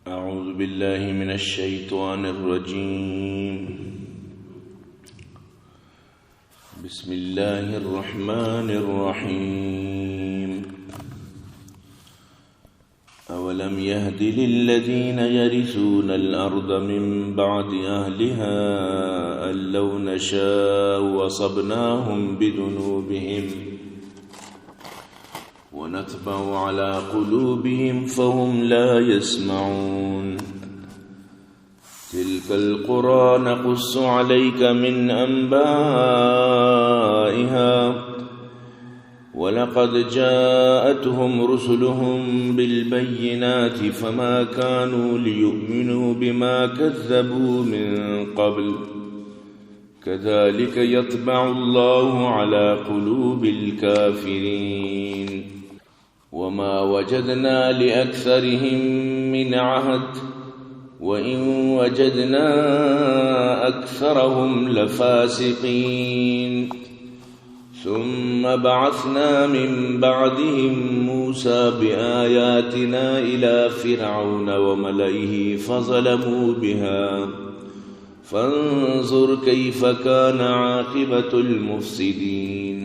أعوذ بالله من الشيطان الرجيم. بسم الله الرحمن الرحيم. أولم يهد للذين يرثون الأرض من بعد أهلها أن لو نشاء أصبناهم بذنوبهم ونطبع على قلوبهم فهم لا يسمعون. تلك القرى نقص عليك من أنبائها ولقد جاءتهم رسلهم بالبينات فما كانوا ليؤمنوا بما كذبوا من قبل كذلك يطبع الله على قلوب الكافرين. وما وجدنا لأكثرهم من عهد وإن وجدنا أكثرهم لفاسقين. ثم بعثنا من بعدهم موسى بآياتنا إلى فرعون وملئه فظلموا بها فانظر كيف كان عاقبة المفسدين.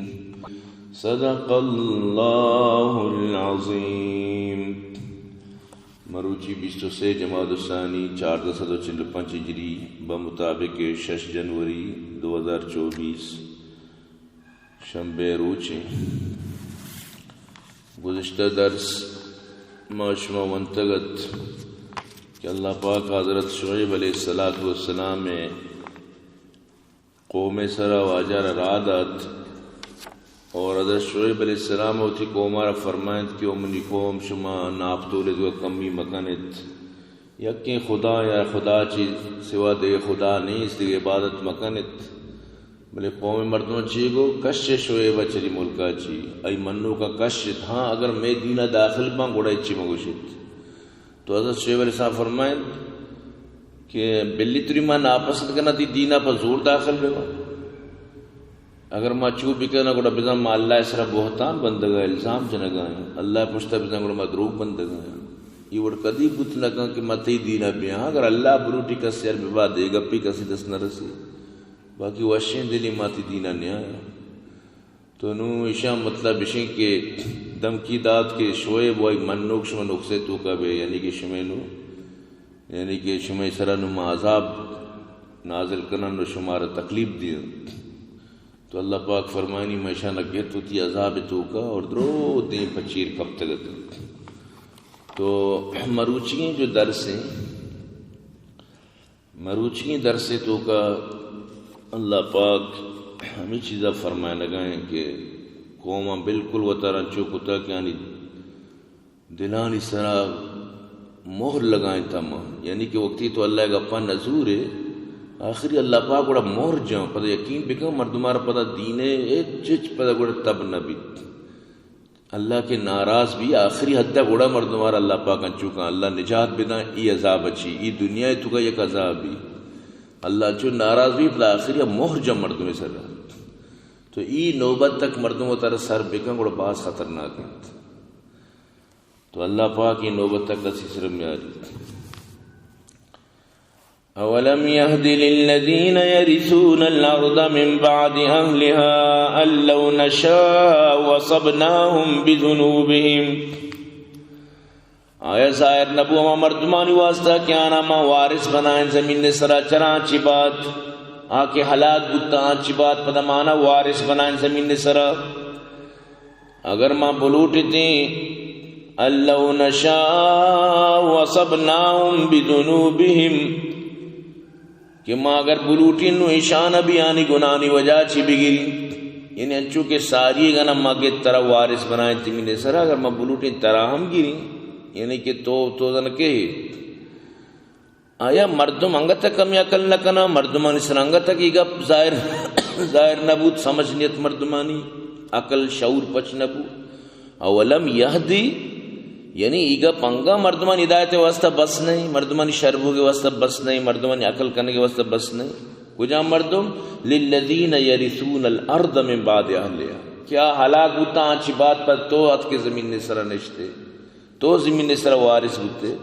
صدق اللہ العظیم. مروچی 23 جمادی الثانی 1445 ہجری بمطابق 6 جنوری 2024 شنبہ روچے. گزشتہ درس معشمہ منتگت کہ اللہ پاک حضرت شعیب علیہ السلام میں قوم سرا واجر رادت اور حضرت شعیب علیہ السلام ہوتی قومارا فرمائند کہ امنی قوم شما ناپتولد و کمی مکنت یقین خدا یا خدا چی سوا دے خدا نہیں اس لیے عبادت مکنت بلے قوم مردوں چی گو کش شعیب چلی ملکا چی ای منو کا کشت ہاں اگر میں دینہ داخل بان گوڑا اچھی مگوشت. تو حضرت شعیب علیہ السلام فرمائند کہ بلی تری ماں ناپسند کرنا تی دینہ پر زور داخل بگا اگر ما چوب بکنا گوڑا بزن ما اللہ اسرا بہتان بندگا الزام جنگائیں اللہ پشتا بزن گوڑا ما دروگ بندگائیں یہ وڑ کدی بوت نکا کہ ما تی دینہ بیاں اگر اللہ بروٹی کا سیر ببا دے گپی کسی دس نہ رسی باقی وشین دلی ما تی دینہ نہیں آیا. تو نو اشاں مطلب اشیں کہ دم کی داد کے شوئے وہ ایک منوک شما نقصے تو کا بے یعنی کہ شمع نو یعنی کہ شمع سرا نما عذاب نازل کرنا نو شمارا تکلیف دیا. تو اللہ پاک فرمائنی میں شانہ گیت ہوتی عذاب تو کا اور درو دیں پچیر کب تگت. تو مروچین جو درس ہیں مروچین درس تو کا اللہ پاک ہمیں چیزیں فرمائے لگائیں کہ قومہ بالکل و طرح چوکتا کہ یعنی دلانی سرا مہر لگائیں تمام یعنی کہ وقتی تو اللہ کا پا نظور ہے آخری اللہ پاک گوڑا مہر جاؤں پتہ یقین بکا مردمارا پتہ دینے ایک چچ پتہ گوڑا تب نبی اللہ کے ناراض بھی آخری حد تک گوڑا مردمارا اللہ پاک چوکا اللہ نجات بنا ای عذاب اچھی ای دنیا تو کا یک عذاب بھی اللہ جو ناراض بھی پتہ آخری مہر جاؤں مردمیں سر رہا. تو ای نوبت تک مردوں تر سر بکن گوڑا باز خطرناک ہے. تو اللہ پاک یہ نوبت تک لسی سر میں آجی. اولم يهد للذين يرثون الارض من بعد اهلها ان لو نشاء وصبناهم بذنوبهم. آیا ظاہر نبو ہما مردمانی واسطہ کیا ناما وارث بنائیں زمین نے سرا چران چی بات آکے حالات بتا آنچی بات پدا مانا وارث بنائیں زمین نے سرا اگر ماں بلوٹتے اللہ نشاء وصبناهم بذنوبهم کہ ماں اگر بلوٹی نو ایشان بھی آنی گناہنی وجہ چی بگیری یعنی انچو کہ ساری گنا ماں کے طرح وارث بنائیں زمین نے سرا اگر ماں بلوٹی طرح ہم گیری یعنی کہ تو دن کے آیا مردم انگت تک کمی عقل نہ کنا مردمانی سر انگت تک ایگا ظاہر نبود سمجھنیت مردمانی عقل شعور پچ نبو. اولم یہدی یعنی ایگا پنگا مردمانی ہدایت واسطہ بس نہیں مردمانی شربو کے واسطہ بس نہیں مردمانی عقل کرنے کے واسطہ بس نہیں. کجا مردم للذین یرثون الارض من بعد اہلها کیا ہلاک ہوتا آنچی بات پر تو ات کے زمین نے سرا نشتے تو زمین نے سرا وارث ہوتے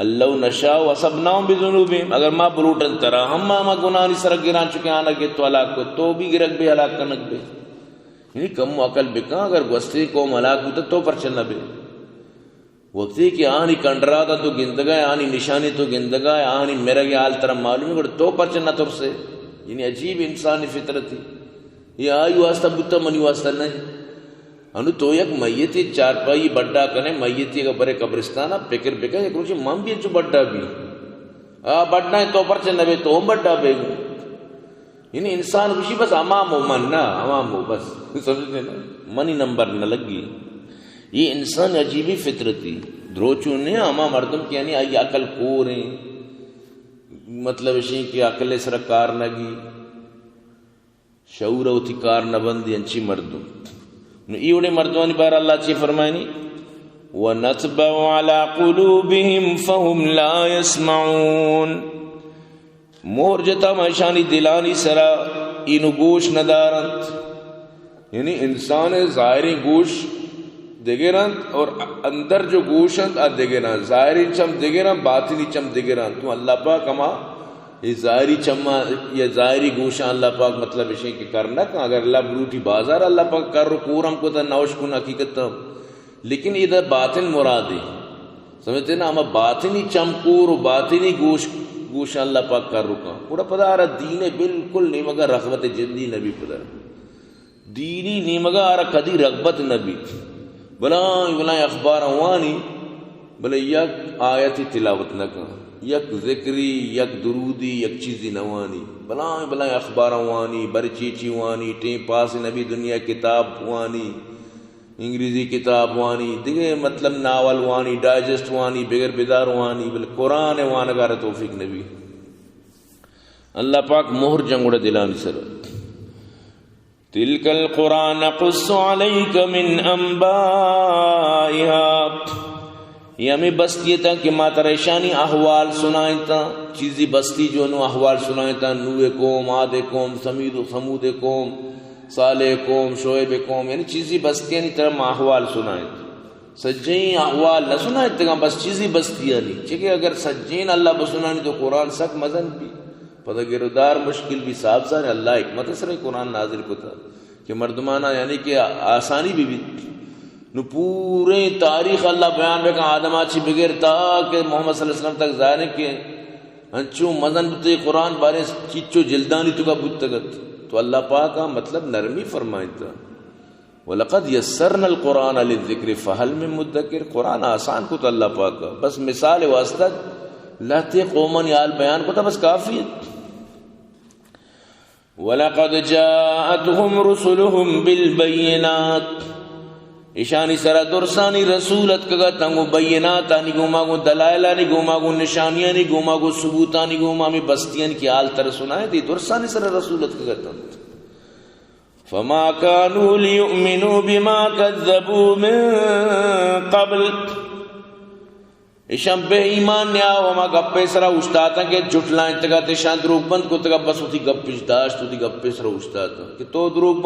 اللہ نشاء وصبناہم بذنوبہم، اگر ما بروٹن ترا ہم ما گناہی سر گران چکے آنا کہ تو ہلاک کو تو بھی گرک بے ہلاک کنک بے، یعنی کم عقل بکا اگر گوستے قوم ہلاک ہوتا تو پر چلنا بے وقتی کہ آنی کنڈرا تھا تو گندگا ہے، آنی نشانی تو گندگا ہے، آنی میرا یہ حال طرح معلوم ہے تو پر چلنا تر سے، یعنی عجیب انسانی فطرت تھی. یہ آئی واسطہ بتا منی واسطہ نہیں انو تو یک میتی چارپائی بڑا کنے میتی کا برے قبرستان پکر بکا یک روچی مم بھی چو بڑا بھی بڑا ہے تو پر چلنا بے تو ہم بڑا بے گو، یعنی انسان خوشی بس امام ہو من نا امام ہو بس سمجھتے نا منی نمبر نہ لگی. یہ انسان عجیبی فطرتی دروچو نے اما مردم کی یعنی آئی عقل کوریں مطلب اسی کہ عقل سر کار نگی شعور ہوتی کار نبندی انچی مردم ایوڑے مردوانی بار اللہ چی فرمائنی وَنَتْبَعُ عَلَىٰ قُلُوبِهِمْ فَهُمْ لَا يَسْمَعُونَ مور جتا مشانی دلانی سرا اینو گوش ندارند، یعنی انسان ظاہری گوش دگرند اور اندر جو گوشند دگرند، ظاہری چم دگرند باطنی چم دگرند. تو اللہ پاک ہما یہ ظاہری چما یہ ظاہری گوشاں اللہ پاک مطلب اسے کہ کرنا کہ اگر اللہ بروٹی بازار اللہ پاک کر رو پورم کو تا نوش کن حقیقت لیکن ادھر باطن مراد ہے سمجھتے نا ہما باطنی چمکور و باطنی گوشاں اللہ پاک کر رکا پورا پدا آرہ دین بالکل نہیں مگا رغبت جدی نبی پدا دینی نہیں مگا آرہ کدی رغبت نبی بلائیں اخبار ہوانی بلے یک آیتی تلاوت نکا یک ذکری یک درودی یک چیزی نوانی بلائیں اخبار ہوانی بر چیچی ہوانی ٹیم پاس نبی دنیا کتاب ہوانی انگریزی کتاب ہوانی دیکھے مطلب ناول ہوانی ڈائجسٹ ہوانی بغیر بیدار ہوانی بلے قرآن وانگار توفیق نبی اللہ پاک مہر جنگوڑا دلانی سر تلک القرآن نقص علیک من انبائها یہ ہمیں بستی تھا کہ ما تریشانی احوال سنائیں تھا چیزی بستی جو نو احوال سنائیں تھا نوے قوم عاد قوم سمود قوم صالح قوم شعیب قوم یعنی چیزی بستی یعنی طرح احوال سنائیں تھا سجین احوال نہ سنائیں تھا بس چیزی بستی یعنی چکہ اگر سجین اللہ بسنانی تو قرآن سک مزن بھی پتہ گردار مشکل بھی صاحب سارے اللہ حکمت سر قرآن نازل کو تھا کہ مردمانہ یعنی کہ آسانی بھی نو پورے تاریخ اللہ بیان بے کہ آدم آچی بغیر تا کہ محمد صلی اللہ علیہ وسلم تک ظاہر ہے کہ انچو مزن بتے قرآن بارے چیچو جلدانی تو کا بودتگت تو اللہ پاک کا مطلب نرمی فرمائیں تھا وَلَقَدْ يَسَّرْنَا الْقُرْآنَ لِلذِّكْرِ فَهَلْ مِن مُدَّكِرٍ قرآن آسان کو تو اللہ پاک کا بس مثال واسطہ لہتے قومن یال بیان کو تھا بس کافی ہے. وَلَقَدْ جَاءَتْهُمْ رُسُلُهُمْ بِالْبَيِّنَاتِ ایشانی سرا درسانی رسولت کگا تنگو بیناتانی گوما گو دلائلانی گوما گو نشانیانی گوما گو ثبوتانی گوما میں بستیان کی آل تر سنائے دی درسانی سرا رسولت کگا تنگو فما كانوا ليؤمنوا بما كذبوا من قبل ایشان بے ایمان نیا وما گپے سرا اشتاتا کہ جھٹلائیں تگا تیشان دروگ بند کو تگا بس ہوتی گپش داشت ہوتی گپے سرا اشتاتا کہ تو دروگ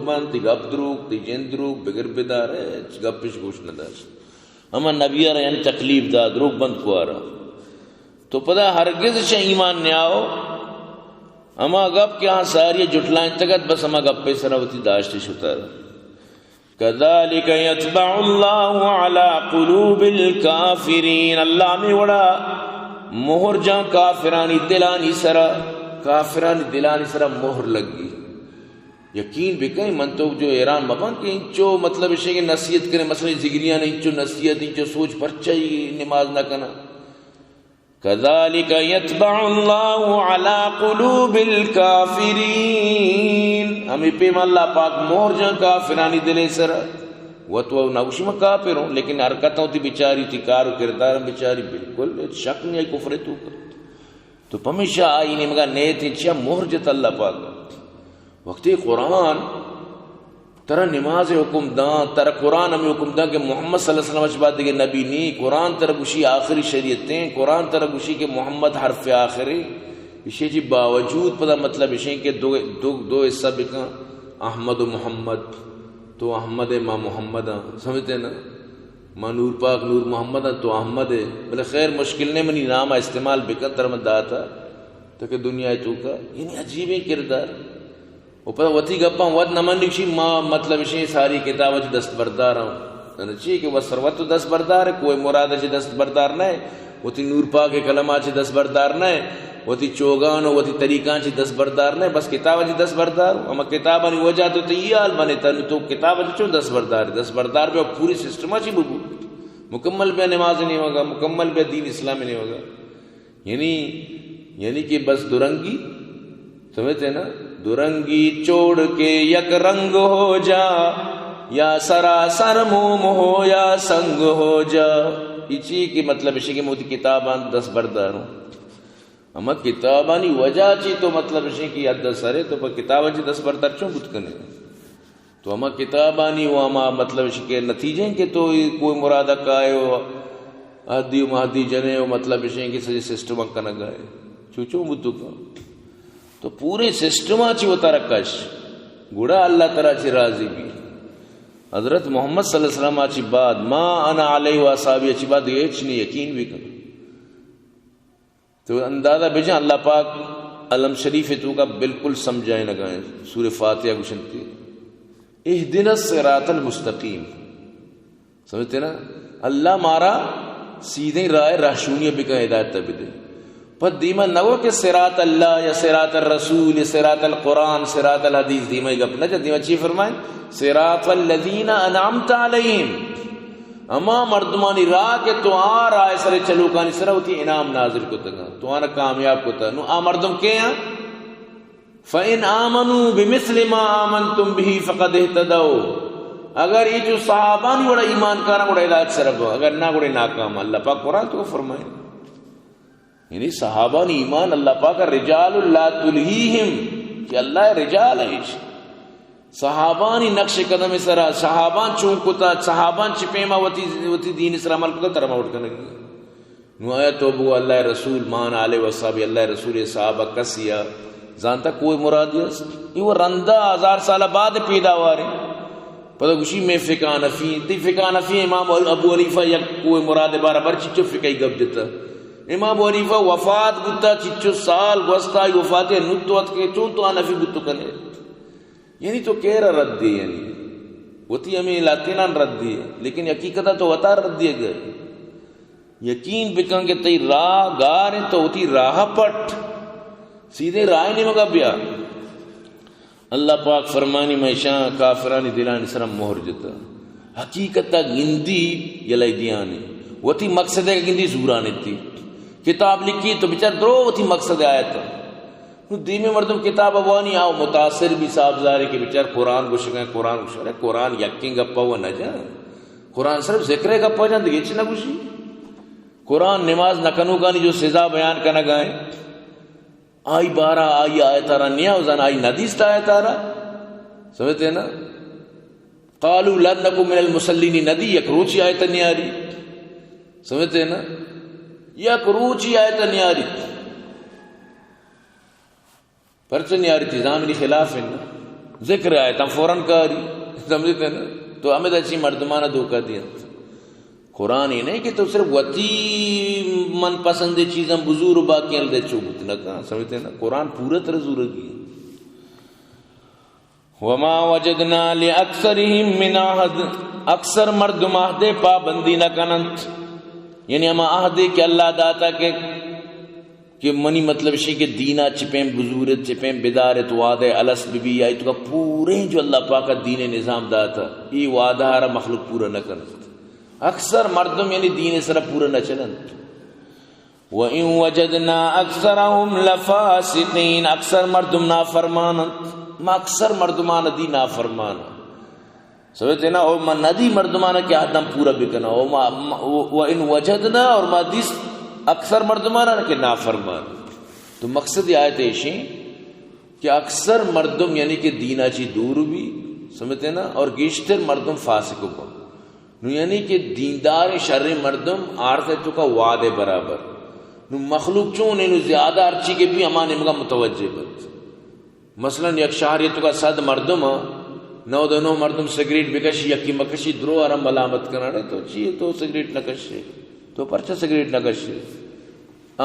بند تی گپ دروگ تی جن دروگ بگر بیدار ہے گپش گوش نداشت اما نبی آرہ یعنی تکلیف دا دروگ بند کو آرہ تو پدا ہرگز شا ایمان نیا ہو اما گپ کے ہاں ساری جھٹلائیں تگت بس اما گپے سرا ہوتی داشتی شتا رہا كذلك يتبع الله على قلوب الكافرين اللہ میں وڑا مہر جان کافرانی دلانی سرا مہر لگی یقین بھی کہیں من تو جو ایران مبان کہ انچو مطلب اسے کہ نصیحت کریں مثلا زگریاں نے انچو نصیحت انچو سوچ پرچائی نماز نہ کنا كذلك يتبع الله على قلوب الكافرين ہمیں پیم اللہ پاک مہر جان کافرانی دلے سر وہ تو نوشی میں کافر ہوں لیکن حرکتوں تی بیچاری تی کارو کردار بیچاری بالکل شک نہیں ہے کفر تو تو پمیشہ آئی نہیں مگا نیت انچہ مہر جت اللہ پاک وقتی قرآن ترہ نماز حکم داں ترہ قرآن ہمیں حکم داں کہ محمد صلی اللہ علیہ وسلم اچباد دیکھے نبی نہیں قرآن ترہ گوشی آخری شریعتیں قرآن ترہ گوشی کہ محمد حرف آخری اسے جی باوجود پتہ مطلب اسے کہ دو حصہ بکاں احمد و محمد تو احمد ما محمد سمجھتے نا ماں نور پاک نور محمد تو احمد ہے بلے خیر مشکل نے منی نام استعمال بکت ترمد داتا تو کہ دنیا تو کا یعنی عجیب کردار وہ پتہ وتی گپا ود نمن شی ماں مطلب شی ساری کتاب وچ دستبردار ہوں چی کہ وہ سروت تو دستبردار ہے کوئی مراد چ دستبردار نہ ہے وتی نور پاک کے کلمات چ دستبردار نہ ہے وتی چوگان و وتی طریقان چ دستبردار نہ ہے بس کتاب چ دستبردار اما کتاب نی وجہ تو تیال بنے تن تو کتاب چ دستبردار پہ پوری سسٹم چ ببو مکمل پہ نماز نہیں ہوگا مکمل پہ دین اسلام نہیں ہوگا یعنی کہ بس درنگی سمجھتے نا درنگی چھوڑ کے یک رنگ ہو جا یا سراسر موم ہو یا سنگ ہو جا اسی کی مطلب اسی کی موتی کتابان دستبردار ہوں اما کتابانی وجہ چی تو مطلب اسی کی حد سرے تو پر کتابان چی دستبردار چون بت کنے تو اما کتابانی و اما مطلب اسی کے نتیجے کہ تو کوئی مرادہ کائے ہو عہدی و مہدی جنے ہو مطلب اسی کی سجی سسٹم کا نگائے چون بتو کا تو پورے سسٹم چی وہ ترکش گوڑا اللہ تعالیٰ چی راضی بھی حضرت محمد صلی اللہ علیہ وسلم آچی بعد ما انا علیہ وآصحابی آچی بعد یہ اچھنی یقین بھی کرو تو اندازہ بجان اللہ پاک علم شریف تو کا بالکل سمجھائیں لگائیں سورہ فاتحہ کو سنتی اہدنا الصراط المستقیم سمجھتے نا اللہ مارا سیدھے رائے راشونیہ بکا ہدایت تب دے پر دیمہ نگو کہ صراط اللہ یا صراط الرسول یا صراط القرآن صراط الحدیث دیمہ گپ نہ دیمہ چی فرمائیں صراط الذین انعمت علیہم اما مردمانی راہ کے تو رائے سرے چلو کانی سرہ ہوتی انعام نازل کو تگا تو آنا کامیاب کو تگا نو مردم کے ہیں فَإِنْ آمَنُوا بِمِثْلِ مَا آمَنْتُمْ بِهِ فَقَدْ اهْتَدَوْا اگر یہ جو صحابانی بڑا ایمان کارا بڑا ہدایت سرب اگر نہ بڑے ناکام اللہ پاک قرآن تو فرمائے یعنی صحابانی ایمان اللہ پاک رجال اللہ تلہیہم کہ اللہ رجال ہے صحابانی نقش قدم سرا صحابان چونکتا صحابان چپیما وتی دین سرا عمل کتا ترما اٹھ کرنے نو آیا تو بو اللہ رسول مان آلے وصحابی اللہ رسول صحابہ کسیا زانتا کوئی مرادی ہے یہ وہ رندہ 1000 سالہ بعد پیدا ہوا رہے پتہ کچھی میں فقہ نفی تی فقہ نفی امام ابو حنیفہ یا کوئی مراد بارہ بار چچو فقہی گب دیتا امام ابو حنیفہ وفات بتا چچو سال گوستا وفات نتوت کے چون تو آنفی بتو کنے یعنی تو کہہ رہا رد دی یعنی وتی ہمیں لاتینان رد دی لیکن حقیقتا تو وطا رد دیے گئے یقین بکن کہ تی راہ گاریں تو ہوتی راہ پٹ سیدھے راہ نہیں مگا بیا اللہ پاک فرمانی میں شاہ کافرانی دلانی سرم مہر جتا حقیقتا گندی یلائی دیانی وتی مقصد ہے گندی زورانی تھی کتاب لکھی تو بچار درو وتی مقصد آیا تھا دیمی مردم کتاب ابوانی آؤ متاثر بھی صاحب ظاہر کہ بچار قرآن کو شکیں قرآن کو شکیں قرآن یقین گپا ہوا نہ جا قرآن صرف ذکر گپا جان دیگے چھ نہ کچھ قرآن نماز نہ کنو گانی جو سزا بیان کرنا گائیں آئی بارہ آئی آیتارا نیا وزن آئی ندیست آیتارا سمجھتے ہیں نا قالوا لن نکو من المسلین ندی یک روچی آیت نیاری سمجھتے ہیں نا یک روچی آیت نیاری پرچہ نیاری تھی زامنی خلاف ہے نا ذکر آیت ہم فوراں کاری سمجھتے ہیں نا تو ہمیں اچھی مردمانہ دھوکہ دیا قرآن ہی نہیں کہ تو صرف وتی من پسند چیزیں بزرگ باقی دے چوبت نہ کہاں سمجھتے ہیں نا قرآن پورا طرح ضرور کی وما وجدنا لأکثرهم من عہد اکثر مردم عہدے پابندی نہ کنند یعنی ہم عہدے کہ اللہ داتا کہ منی مطلب شی کہ دینہ چپیں بزورت چپیں بدارت وعدہ علس بی آئی تو کا پورے جو اللہ پاک کا دین نظام داتا یہ وعدہ ہرا مخلوق پورا نہ کنند اکثر مردم یعنی دین سر پورا نہ چلن وَإِن وَجَدْنَا أَكْثَرَهُمْ لَفَاسِقِينَ اکثر مردم نافرمانت ما اکثر مردمان دی نافرمان سمجھتے نا اور ما ندی مردمان کے آدم پورا بکنا وَإِن وَجَدْنَا اور ما دیس اکثر مردمان کے نافرمان تو مقصد یہ آیت ایشی کہ اکثر مردم یعنی کہ دینہ چی دور بھی سمجھتے نا اور گیشتر مردم فاسق کو نو یعنی کہ دیندار شر مردم آرتے تو کا وعدے برابر نو مخلوق چون نو زیادہ ارچی کے بھی امان امگا متوجہ بد مثلا یک شہر یہ تو کا صد مردم نو دنو مردم سگریٹ بکشی یکی مکشی درو آرام ملامت کنانے تو چیئے تو سگریٹ نکشی تو پرچا سگریٹ نکشی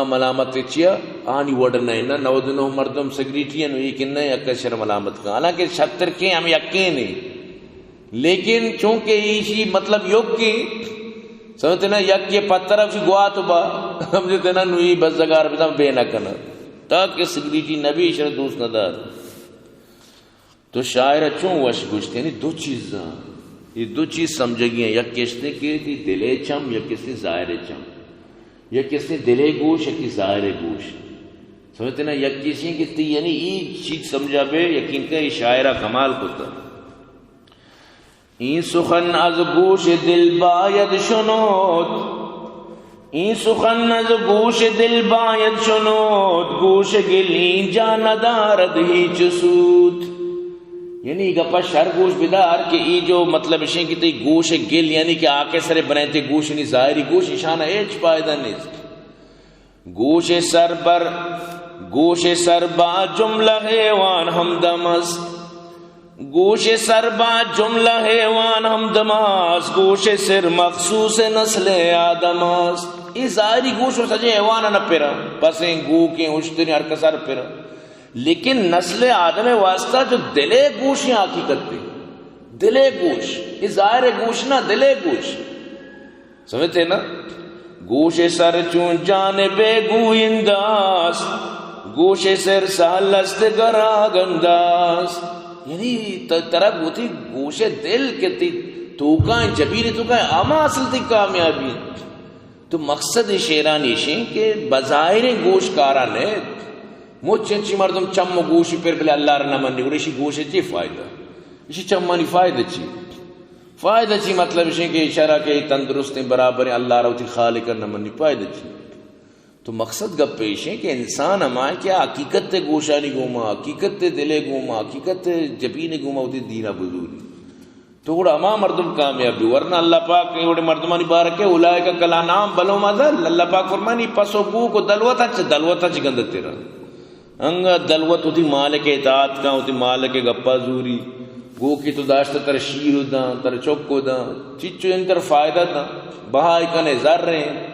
ملامت چیا آنی وڈنا نا نو دنو مردم سگریٹی نو ایک نئے اکشر ملامت کا حالانکہ شتر کے ہم یقین نہیں لیکن چونکہ ایشی مطلب یوگ کی سمجھتے نا یک یہ پتر اپسی گوا تو با سمجھتے نا نوی بس زگار بیتا بے نہ کنا تاکہ سگریٹی نبی شر دوست ندار تو شاعر چون وش گوشتے یعنی دو چیزاں یہ دو چیز سمجھ گئی ہیں یک کشتے کی تھی دلے چم یک کسی ظاہر چم یک کسی دلے گوش یکی ظاہر گوش سمجھتے نا یک کسی کی تھی یعنی ایک چیز سمجھا بے یقین کا یہ شاعرہ کمال کو تا این سخن از گوش دل باید شنود این سخن از گوش دل باید شنود گوش گل اینجا ندارد ہیچ سود یعنی گپا شر گوش بدار کہ ای جو مطلب اشیں کی تی گوش گل یعنی کہ آکے سرے بنائے تے گوش نہیں ظاہری گوش اشانہ ایچ پائدہ نہیں گوش سر با جملہ حیوان ہمدم است گوش سر با جملہ حیوان ہمدماس گوش سر مخصوص نسل آدم است یہ ظاہری گوش و سجے حیوان نہ پیرا پسیں گو کے اشتری ہر کسر پیرا لیکن نسل آدم واسطہ جو دلے گوش یہ حقیقت تھی دلے گوش یہ ظاہر گوش نہ دلے گوش سمجھتے نا گوش سر چون جانب گوینداس گوش سر سالست گراگنداس یعنی طرف ہوتی گوش دل کے تی توکائیں جبیری توکائیں اما اصل تی کامیابی تو مقصد شیرانی شیں کہ بظاہر گوش کارانے موچنچی مردم چم گوشی پر بلے اللہ رنا منی گوڑی اسی گوش چی فائدہ اسی چمانی فائدہ چی مطلب شیں کہ اشارہ کے تندرست برابر اللہ روتی خالق رنا منی فائدہ چی تو مقصد گپ پیش ہے کہ انسان ہمائے کیا حقیقت تے گوشانی گوما حقیقت تے دلے گوما حقیقت تے جبینے گوما ہوتی دینہ بزوری تو گوڑا اما مردم کامیابی ورنہ اللہ پاک نے گوڑے مردمانی بارک ہے اولائے کا کلا نام بلو مدل اللہ پاک فرمانی پسو گو کو دلوتا چی گندت تیرا انگا دلوت ہوتی مالک اطاعت کا ہوتی مالک گپا زوری گو کی تو داشتا تر شیر دا تر چوکو دا چچو ان تر فائدہ دا بہائی کنے زر رہے ہیں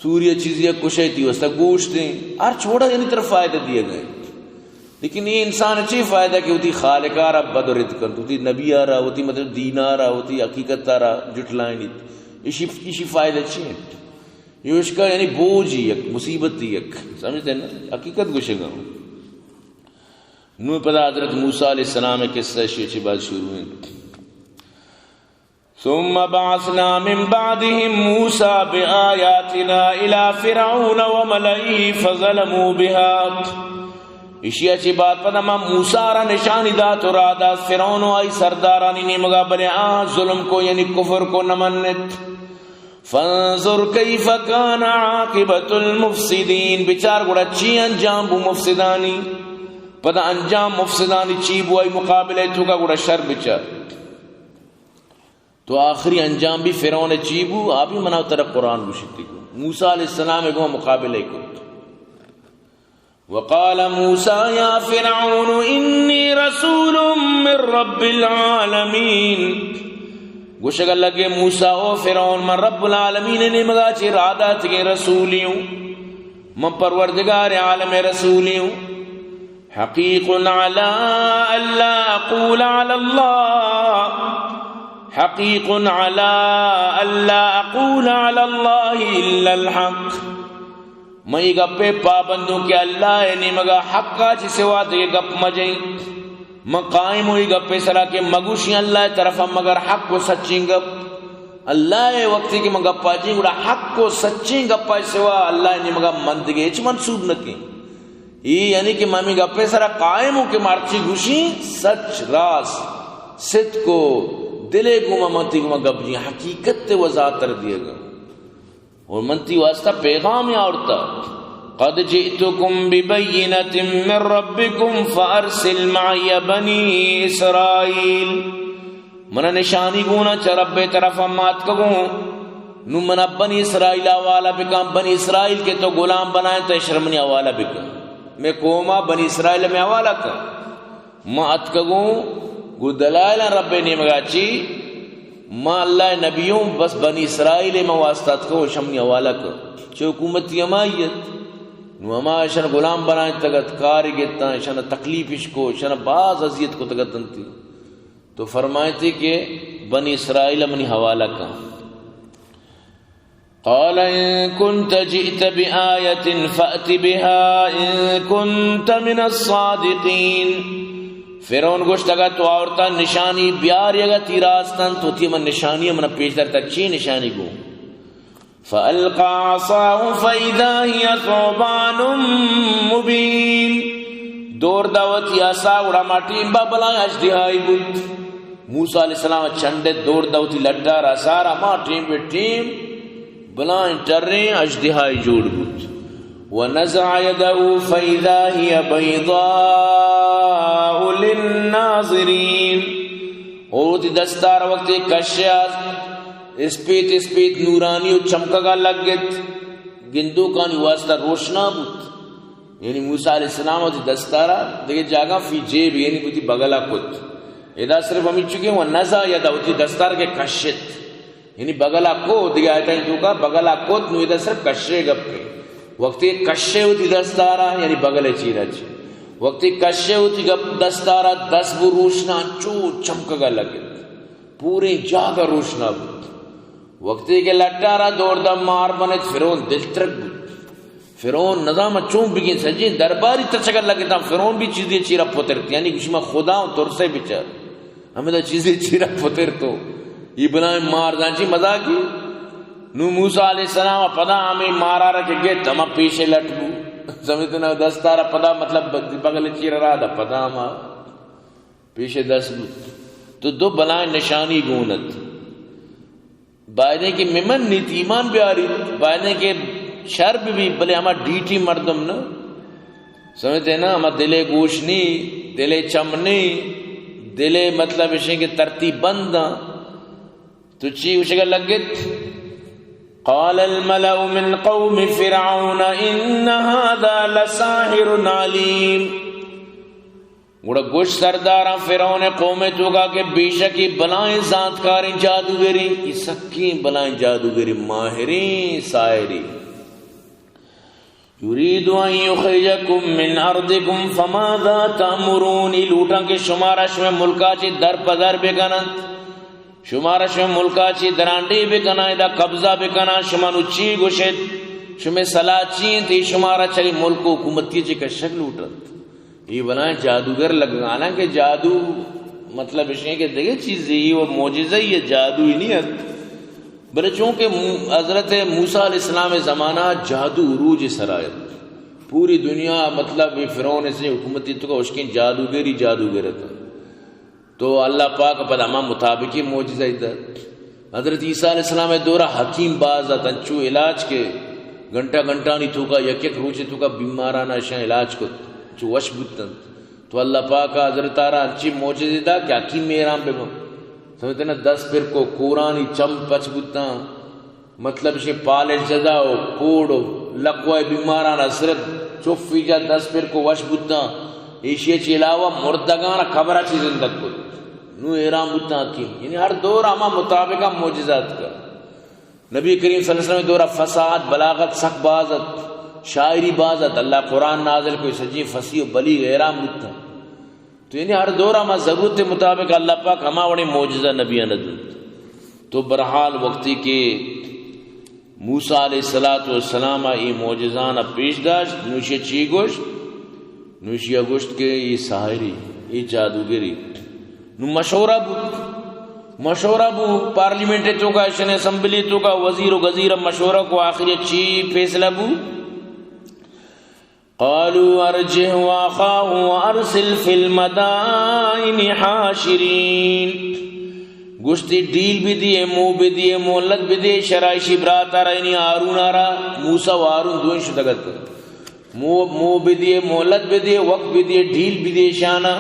سوریہ چیزیں کشے تھی وستا گوشت دیں ہر چھوڑا یعنی طرف فائدہ دیے گئے لیکن یہ انسان اچھی فائدہ کہ ہوتی خالق آ رہا بد و رد کر ہوتی نبی آ رہا ہوتی مطلب دین آ رہا ہوتی حقیقت آ رہا جٹلائیں نہیں اسی فائدہ اچھی ہے یہ اس کا یعنی بوجھ ہی یک مصیبت ہی یک سمجھتے ہیں نا حقیقت گوشے گا نو پدا حضرت موسیٰ علیہ السلام کے قصہ اچھی بات شروع ہوئی ثم بعثنا من بعدهم موسى بآياتنا إلى فرعون وملئه فظلموا بها اسی اچھی بات پتہ ما موسیٰ را نشانی دات اور آداز فرعون و آئی سردارانی نیمگا بلے ظلم کو یعنی کفر کو نمنت فانظر کیف کان عاقبت المفسدین بچار گوڑا چی انجام بو مفسدانی پتہ انجام مفسدانی چی بو آئی مقابلے تو کا گوڑا شر بچار تو آخری انجام بھی فرعون چیبو آپ ہی مناو طرف قرآن بشتی کو موسیٰ علیہ السلام کو مقابلے کو وقال موسیٰ یا فرعون انی رسول من رب العالمین گوشگا لگے موسیٰ او فرعون من رب العالمین نے مگا چی رادات کے رسولیوں من پروردگار عالم رسولیوں حقیق علی اللہ اقول علی اللہ حقیق علی اللہ اقول علی اللہ الا الحق میں یہ گپے پابندوں کہ اللہ نے مگا حق کا چی سوا دے گپ مجھیں میں قائم ہوئی گپے سرا کہ مگوشی اللہ طرف مگر حق کو سچیں گپ اللہ وقتی کہ مگا پاچیں گوڑا حق کو سچیں گپا سوا اللہ نے مگا مندگے اچھ منصوب نکیں یہ یعنی کہ میں گپے سرا قائم ہو کہ مارچی گوشی سچ راز ست کو دلے گوما منتی گوما گب جی حقیقت تے وضاحت کر دیا گا اور منتی واسطہ پیغام یا عورتا قد جئتکم ببینت من ربکم فارسل معی بنی اسرائیل منا نشانی گونا چا رب طرف امات کگوں نو منا بنی اسرائیل آوالا بکام بنی اسرائیل کے تو غلام بنائیں تو اشرمنی آوالا بکام میں قوما بنی اسرائیل میں آوالا کا ما اتکگوں گو دلائل رب نیمگا چی ما اللہ نبیوں بس بنی اسرائیل ما واسطات کو شمنی حوالہ کو چو حکومتی امائیت نو اما شن غلام بنائیں تگت کاری گیتا شن تکلیفش کو شن بعض عذیت کو تگت انتی تو فرمائے تھے کہ بنی اسرائیل منی حوالہ کا قال ان كنت جئت بآية فأت بها ان كنت من الصادقين فرعون گوشت اگا تو آورتا نشانی بیار اگا تی راستان تو تی من نشانی من پیش درتا چی نشانی گو فألقى عصاه فإذا هي ثعبان مبين دور داوتی عصا اڑا ماٹیم با بلائیں اجدہائی بود موسیٰ علیہ السلام چنڈے دور داوتی لٹا را سارا ماٹیم بے ٹیم بلائیں ٹریں اجدہائی جوڑ بود ونزع يده فإذا هي بيضاء للناظرين اور دستار وقت کشیاز اسپیت نورانی و چمکا کا لگ گت گندو کانی واسطہ روشنا بود یعنی موسیٰ علیہ السلام و دستارا دیکھے جاگا فی جیب یعنی بودی بغلا کت ادا صرف ہمیں چکے ونزع يده ہوتی دستار کے کشت یعنی بغلا کو دیکھے آیتا ہی تو کا بغلا کت نو ادا صرف کشے گپ کے وقتی کشے ہوتی دستارا یعنی بغلے چیرہ چی وقتی کشے ہوتی گپ دستارا دس بو روشنا چو چمکگا لگے پورے جاگا روشنا بود وقتی کے لٹارا دور دا مار بنت فرعون دل ترک بود فرعون نظام چون بگین سجی درباری ترچکر لگے تا فرعون بھی چیزیں چیرہ پترتی یعنی کچھ میں خدا ہوں تر سے بچار ہمیں دا چیزیں چیرہ پتر تو یہ بنائیں مار دانچی مزا کی نو موسیٰ علیہ السلام پدا ہمیں مارا رکھے گئے تمہیں پیشے لٹ بو سمجھتے نا دستارا پدا مطلب بغل چیر رہا دا پدا ہمیں پیشے دست بو تو دو بلائیں نشانی گونت بائدے کے ممن نیت ایمان بیاری بائدے کے شرب بھی بلے ہمیں ڈیٹی مردم نا سمجھتے نا ہمیں دلے گوشنی دلے چمنی دلے مطلب اسے کے ترتیب بندہ تو چی اسے کا لگت قال الملأ من قوم فرعون ان هذا لساحر علیم گوڑا گوش سردارا فرعون قوم تو کا کہ بے شک بلائیں ذات کاری جادوگری یہ سکی بلائیں جادوگری ماہرین سائری یرید ان یخرجکم من ارضکم فماذا تأمرون لوٹا کے شمارش میں ملکا چی در پدر بکنند شمارا شما ملکا چی درانڈی بکنا ادا قبضہ بکنا شما نو چی گوشت شما صلاح چین تی شمارا چلی ملک و حکومتی چی کا شکل اٹھت یہ بنائیں جادوگر لگانا کہ جادو مطلب اس نے کہ دیکھے چیز یہ اور معجزہ یہ جادو ہی نہیں ہے بلے چونکہ حضرت موسیٰ علیہ السلام زمانہ جادو عروج سرایت پوری دنیا مطلب فرعون سے حکومتی تو کا اس کی جادوگری تھا تو اللہ پاک پر اما مطابقی معجزہ ادھر حضرت عیسیٰ علیہ السلام دورہ حکیم باز تنچو علاج کے گھنٹہ نہیں تھوکا یک روچے تھوکا بیمارانہ شاہ علاج کو چو وش بودتن تو اللہ پاک حضرت آرہ اچھی معجزہ دا کہ حکیم میرام بے سمجھتے نا 10 پھر کو قرآنی چم پچ بودتن مطلب شے پالش جدا ہو کوڑ ہو لقوہ بیمارانہ صرف چوفی جا 10 پھر کو وش بودتن ایشیہ چی علاوہ مردگانا خبرہ چی زندگ کو نو ایرام بودتا حکیم یعنی ہر دور اما مطابقہ معجزات کا نبی کریم صلی اللہ علیہ وسلم دورہ فساد بلاغت سخت بازت شاعری بازت اللہ قرآن نازل کوئی سجی فصیح و بلیغ ایرام بودتا تو یعنی ہر دور اما ضرورت مطابق اللہ پاک ہما وڑی معجزہ نبی ندود تو برحال وقتی کے موسیٰ علیہ السلام ای معجزانہ پیش داشت نوشی چی گوشت نوشی گوشت کے یہ ساحری یہ جادوگری نو مشورہ بو پارلیمنٹ تو کا شن اسمبلی تو کا وزیر و غزیر مشورہ کو آخری چی فیصلہ بو قالوا ارجه واخاه وارسل في المدائن حاشرين گوشتی ڈیل بھی دیے مو بھی دیے مولت بھی دیے شرائشی برات آ رہا یعنی ہارون آ رہا موسیٰ و ہارون دوئیں شدگت مو بھی دیے مولت بھی دیے وقت بھی دیے ڈھیل بھی دیے شانہ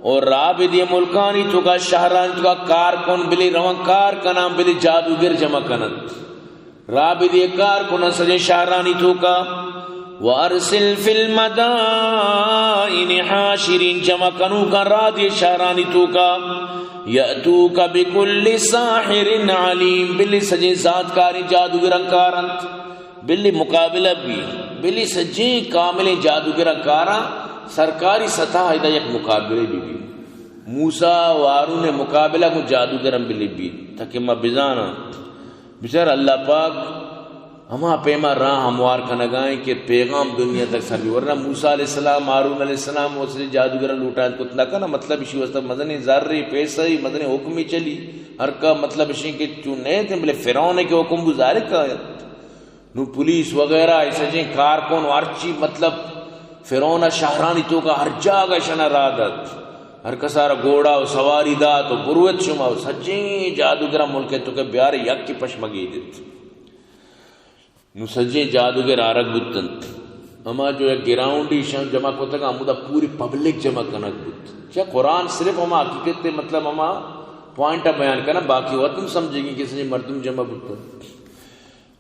اور راہ بھی دیے ملکانی تو کا شہران تو کا کار کن بلی روان کار کا نام بلی جادوگر جمع کنت راہ بھی دیے کار کن سجے شہرانی تو کا وارسل فی المدائن حاشرین جمع کنو کا رات یہ شہرانی تو کا یأتوک بکل ساحر علیم بلی سجی ذات کاری جادوگران کارنت بلی مقابلہ بھی بلی سجی کامل جادوگران کارا سرکاری سطح ایدہ یک مقابلے بھی موسیٰ و ہارون نے مقابلہ کو جادوگران بلی بھی تاکہ ما بزانا بچار اللہ پاک ہما پیما راہ ہموار کنگائیں کہ پیغام دنیا تک سر بھی ورنہ موسیٰ علیہ السلام ہارون علیہ السلام وہ سے جادوگران لوٹائیں کت نہ کنا مطلب اسی واسطہ مدنی ذرری پیسہ ہی مدنی حکمی چلی ہر کا مطلب اسی کہ چون نہیں تھے بلے فیرون کے حکم گزارے کا نو پولیس وغیرہ ایسا جن کارکون وارچی مطلب فیرون شہرانی تو کا ہر جاگہ شنا رادت ہر کسارا گوڑا و سواری دا تو بروت شما و سجیں جادوگرہ ملکے تو کہ بیار یک کی پشمگی دیت نو سجیں جادوگر آرک بودتن اما جو ایک گراؤنڈی شان جمع کو تک آمودہ پوری پبلک جمع کنک بود چاہ قرآن صرف ہما حقیقت تے مطلب ہما پوائنٹا بیان کرنا باقی ہوا تم سمجھے گی کسی مردم جمع بودتن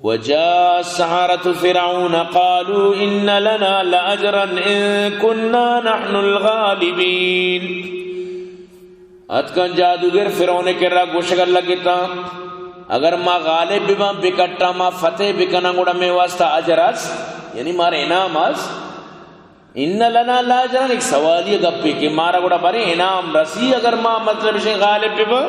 وجاء السحرة فرعون قالوا إن لنا لأجرا إن كنا نحن الغالبين اتکن جادوگر فرعون کے را گوشگر لگتا اگر ما غالب بما بکٹا ما فتح بکنا گوڑا میں واسطہ اجراس یعنی مارے انعام آس ان لنا لاجرا ایک سوالی گپی کہ مارا گوڑا بارے انعام رسی اگر ما مطلب شے غالب بما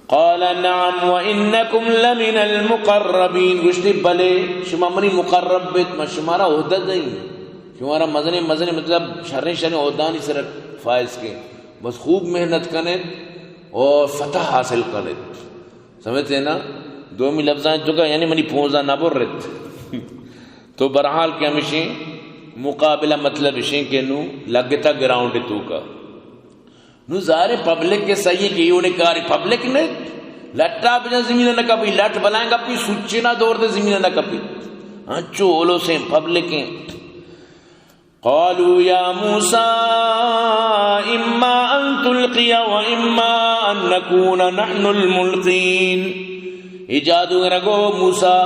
قال نعم وانکم لمن المقربین گشتی بلے شما منی مقرب بیت ما شمارا عہدت نہیں شمارا مزنے مطلب شرن عہدانی سر فائز کے بس خوب محنت کنے اور فتح حاصل کنے سمجھتے ہیں نا دو میں لفظاں چکا یعنی منی پونزا نہ بر رت تو برحال کے ہمیشہ مقابلہ مطلب اشیں کہ نو لگتا گراؤنڈ تو کا نو زارے پبلک کے صحیح کہ یہ انہیں کاری پبلک نے لٹا بجا زمین نہ کپی لٹ بلائیں گا پی سچے نہ دور دے زمین نہ کپی انچو اولو سے پبلک ہیں قالوا یا موسیٰ اما ان تلقی و اما ان نکون نحن الملقین اجادو رگو موسیٰ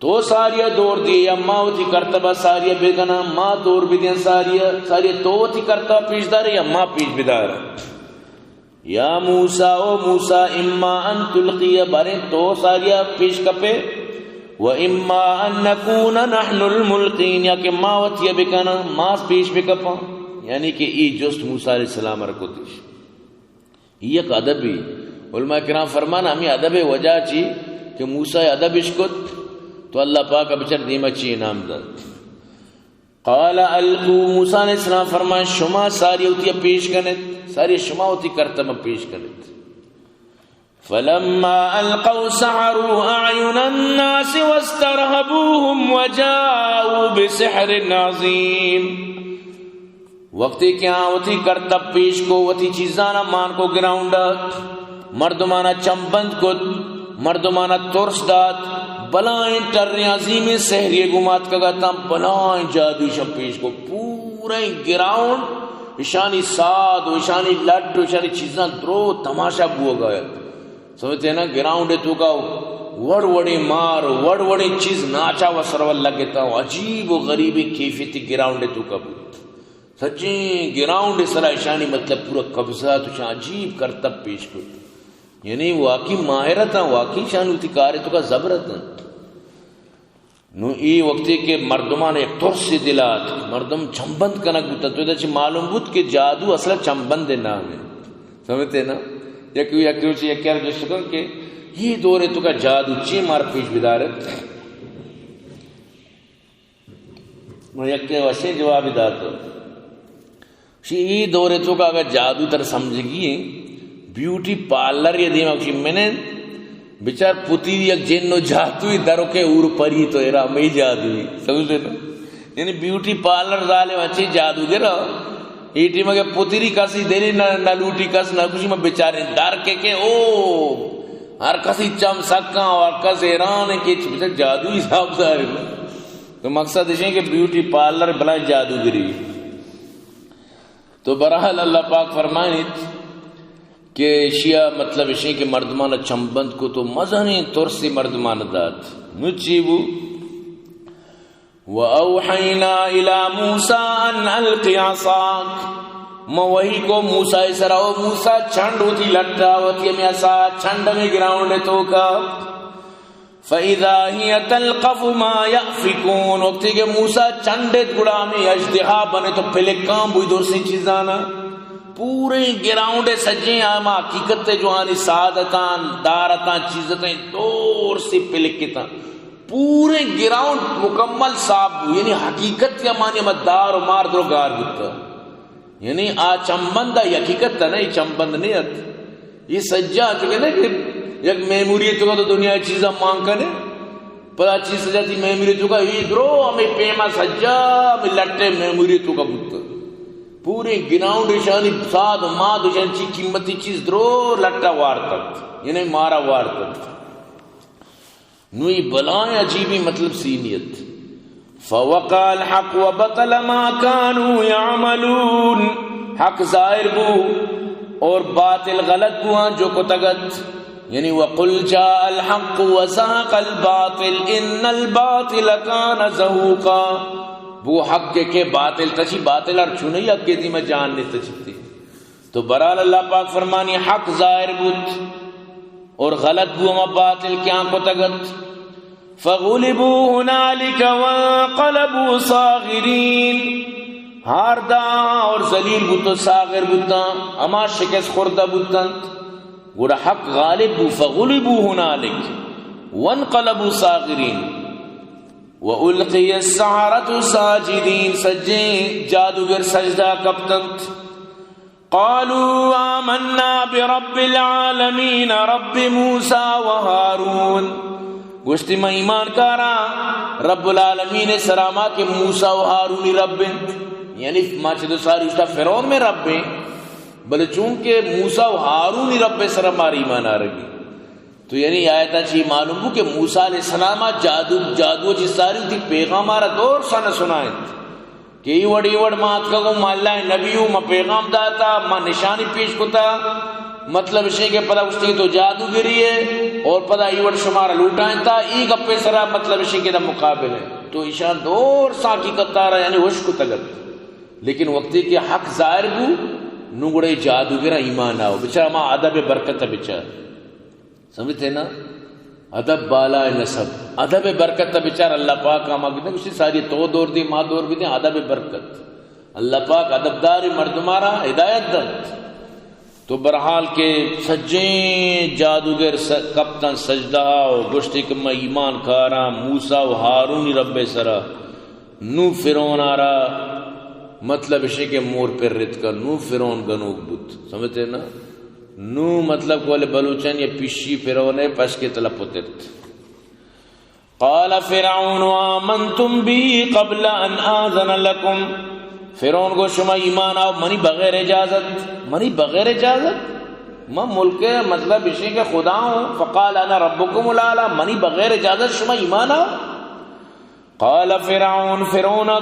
تو ساریہ دور دی یا ماں تھی کرتبہ ساریہ بگنا ماں دور بھی دیں ساریہ تو تھی کرتبہ پیش دار یا ماں پیش بدار یا موسیٰ او موسیٰ اما ان تلقی بارے تو ساریہ پیش کپے و اما ان نکون نحن الملقین یا کہ ماں وطیہ بکنا ماں پیش بکپا یعنی کہ ای جست موسیٰ علیہ السلام رکھو تیش یہ ایک ادبی علماء کرام فرمانا ہمیں ادب وجہ چی کہ موسیٰ ادب اشکت تو اللہ پاک بچر دیمہ چی انعام داد قال القو موسیٰ علیہ السلام فرمائے شما ساری ہوتی پیش کنت ساری شما ہوتی کرتم پیش کنت فلما القوا سحروا اعین الناس واسترهبوهم وجاءوا بسحر عظیم وقتی کیا ہوتی کرتب پیش کو ہوتی چیزانا مان کو گراؤنڈا مردمانہ چمبند کو مردمانہ ترس داد بلائیں ٹرنے عظیم سحری گمات کا گاتا بلائیں جادو شب پیش کو پورے گراؤنڈ اشانی ساد و اشانی لٹ و اشانی چیزاں درو تماشا بو گیا سمجھتے ہیں نا گراؤنڈ تو کا وڑ وڑی مار وڑ وڑی چیز ناچا و سرول لگتا عجیب و غریبی کیفیتی گراؤنڈ تو کا بود سچیں گراؤنڈ سرا اشانی مطلب پورا قبضہ تو شان عجیب کرتب پیش کو یعنی واقعی ماہرت ہیں واقعی شان ہوتی کارے تو کا زبرت ہیں نو ای وقتی کے مردمان ایک طرس سے دلات مردم چمبند کنک بوتا تو ایدہ معلوم بود کہ جادو اصلا چمبند نام ہے سمجھتے نا یکیو چی یک کیا جو شکن کہ یہ دورے تو کا جادو چی مار پیش بدارت نو یک کیا وشی جوابی داتا یہ دورے تو کا اگر جادو تر سمجھگی بیوٹی پارلر یہ دیما کشی میں نے بچار پتی یک جنو جادوی درو کے اور پری تو ایرا میں جادوی سمجھتے نا یعنی بیوٹی پارلر ظالے اچھی جادو گرا ایٹی مگے پتری کسی دلی نہ لوٹی کس نہ کچھ میں بچارے ڈر کے او ہر کسی چم سکاں اور کس ایران ہے کہ بچار جادوی صاحب دار تو مقصد ہے کہ بیوٹی پارلر بلائیں جادو گری تو برحال اللہ پاک فرمائیں کہ شیعہ مطلب اشیں کہ مردمان چمبند کو تو مزہنی ترسی مردمان داد نچیبو وَأَوْحَيْنَا إِلَى مُوسَىٰ أَنْ أَلْقِ عَصَاكَ، میں وہی کو موسیٰ اسرا و موسیٰ چھنڈ ہوتی لٹا ہوتی میں اسا چھنڈ میں گراؤنڈ تو کا فَإِذَا هِيَ تَلْقَفُ مَا يَأْفِكُونَ، وقتی کہ موسیٰ چھنڈت گڑا میں اجدہا بنے تو پہلے کام بوئی دور سی چیزانا پورے گراؤنڈ سجیں آما حقیقت جو آنی سعادتان دارتان چیزتیں دور سی پلکتا پورے گراؤنڈ مکمل صاف ہو، یعنی حقیقت یا مانی مدار و مار درو گار گتا، یعنی آ چمبند ہے حقیقت تا نہیں چمبند نہیں ہے یہ سجا چکے نا کہ یک میموری تو کا تو دنیا چیزاں مانگ کرنے پلا چیز سجاتی میموری تو کا یہ درو ہمیں پیما سجا ہمیں لٹے میموری تو کا بتا پورے گراؤنڈ شانی ساتھ ماد شان چی قیمتی چیز درو لٹا وار تک یعنی مارا وار تک نوی بلائیں عجیبی مطلب سینیت فوقع الحق وبطل ما كانوا يعملون، حق ظاہر بو اور باطل غلط بو جو کو تگت، یعنی وقل جاء الحق وزهق الباطل ان الباطل كان زهوقا، وہ حق کے باطل تچی باطل اور چنئی حق کے دی میں جاننے تچتی تو برال اللہ پاک فرمانی حق ظاہر بود اور غلط بو ہما باطل کیا کو تگت فغلبوا هنالك وانقلبوا صاغرین، ہار دا اور ذلیل بوتو صاغر بوتا اما شکست خوردہ بوتن گوڑا حق غالب بو فغلبوا هنالك وانقلبوا صاغرین وَأُلْقِيَ السَّحَرَةُ سَاجِدِينَ، سجیں جادوگر سجدہ کبتنت قالوا آمنا برب العالمین رب موسیٰ وہارون، گوشتی میں ایمان کارا رب العالمین سراما کے موسیٰ و ہارونی رب، یعنی ماچے تو ساری اشتا فرعون میں رب ہیں بلے چونکہ موسیٰ و ہارونی رب سراماری ایمان آ رہی تو یعنی آیتا چی معلوم ہو کہ موسیٰ علیہ السلام جادو جس ساری تھی پیغام آرہ دور سانا سنائیں کہ ایوڑ مات کا گو ما اللہ نبیو ما پیغام داتا ما نشانی پیش کتا مطلب اسے کہ پدا اس تو جادو گری ہے اور پدا ایوڑ شمارا لوٹائیں تا ایک اپنے سرا مطلب اسے کہ دا مقابل ہے تو ایشان دور سا کی کتا رہا یعنی وش کو تگت لیکن وقتی کہ حق ظاہر بو نگڑے جادو گرا ایمان آو بچارا ما عدب برکت بچار سمجھتے نا ادب بالا نسب ادب برکت بیچار اللہ پاک کا مانگتے ہیں کچھ ساری تو دور دی ماں دور بھی دیں ادب برکت اللہ پاک ادبداری مردمارا ہدایت دت تو برحال کے سجیں جادوگر کپتن سجدہ و گشتی کہ میں ایمان کارا موسیٰ و ہارونی رب سرا نو فرعون آرا مطلب اسے کہ مور پر رت کا نو فرعون گنوک بت سمجھتے نا نو مطلب کو بلوچن یا پیشی فرعون پس کے طلب پترت قال فرعون آمنتم بی قبل ان آذن لکم، فرعون کو شما ایمان آؤ منی بغیر اجازت میں ملک مطلب اسی کہ خدا ہوں فقال انا ربکم الاعلی منی بغیر اجازت شما ایمان آؤ قال فرعون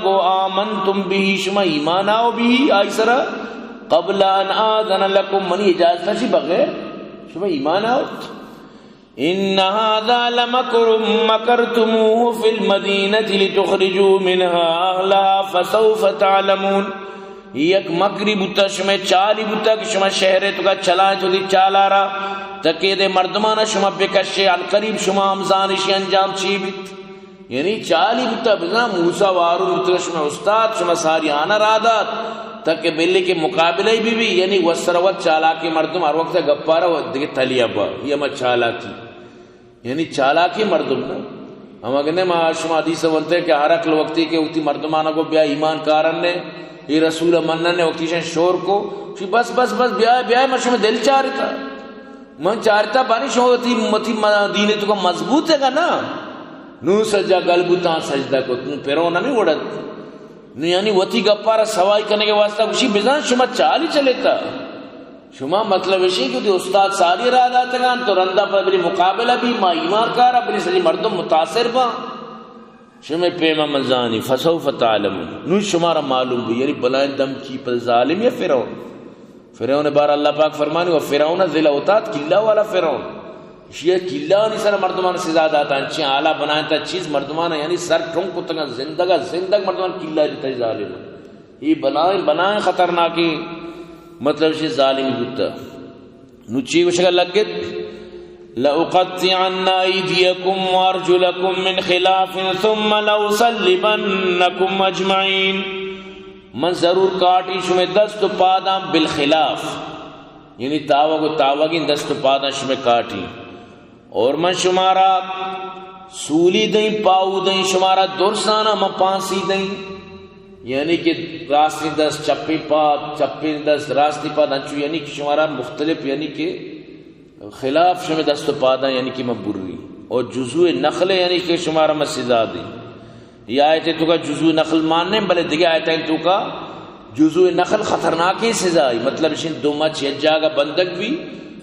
کو آمنتم بی شما ایمان آؤ بھی آئی سرا قبل ان آذن لکم منی اجازت نشی بغیر شما ایمان آؤ ان هذا لمکر مکرتموه فی المدینة لتخرجوا منها اهلها فسوف تعلمون، یک مکری بوتا شما چالی بوتا کہ شما شہرے تو کا چلائیں تو دی چالا را تکے دے مردمانا شما بکشے القریب شما امزانشی انجام چی بیت یعنی چالی بوتا بزنا موسیٰ وارون بوتا شما استاد شما ساری آنا رادات تاکہ بلے کے مقابلے بھی یعنی وسروت چالاکی مردم ہر وقت گپارا دیکھے تھلی ابا یہ ما چالاکی یعنی چالاکی مردم نا ہم اگنے ما شما حدیث ونتے کہ ہر اکل وقتی کے وقتی مردمانہ کو بیا ایمان کارن نے یہ رسول منن نے وقتی شن شور کو بس بیا ما شما دل چارتا من چارتا بانی شما وقتی دین تو کا مضبوط ہے گا نا نو سجا گلبوتا سجدہ کو تم پیرونا نہیں وڑت نو یعنی وتی گپارا سوائی کرنے کے واسطہ کچھ بزان شما چالی چلیتا شما مطلب اسی کہ استاد ساری رہا داتا گا تو رندہ پر بلی مقابلہ بھی ما ایمان کارا بلی سلی مردم متاثر با شما پیما مزانی فسوف تعلمون نو شمارا معلوم بھی یعنی بلائن دم کی پر ظالم یا فرعون بار اللہ پاک فرمانی و فرعون ذل اوتاد کلا والا فرعون یہ کلانی سر مردمان سزا داتا انچی آلہ بنائیں تا چیز مردمان یعنی سر ٹھونک کو تنگا زندگ مردمان کلا دیتا ہے ظالم یہ بنائیں خطرناکی مطلب یہ ظالمی بودتا نوچی کو شکل لگت لَأُقَطِّعَنَّ أَيْدِيَكُمْ وَأَرْجُلَكُمْ مِنْ خِلَافٍ ثُمَّ لَأُصَلِّبَنَّكُمْ أَجْمَعِينَ من ضرور کاٹی شمیں دست و پاداں بالخلاف یعنی تاوہ کو تاوہ کی دست و پاداں شمیں کاٹی اور من شمارا سولی دیں پاؤ دیں شمارا درسانا من پانسی دیں یعنی کہ راستی دست چپی پاد چپی دست راستی پاد انچو یعنی کہ شمارا مختلف یعنی کہ خلاف شمیں دست و پاداں یعنی کہ من بری اور جزو نخل یعنی کہ شمارا من سزا دیں یہ آیتیں تو کا جزو نخل ماننے بلے دیگے آیتیں تو کا جزو نخل خطرناکی سزائی مطلب اشین دو مچ یجاگا بندک بھی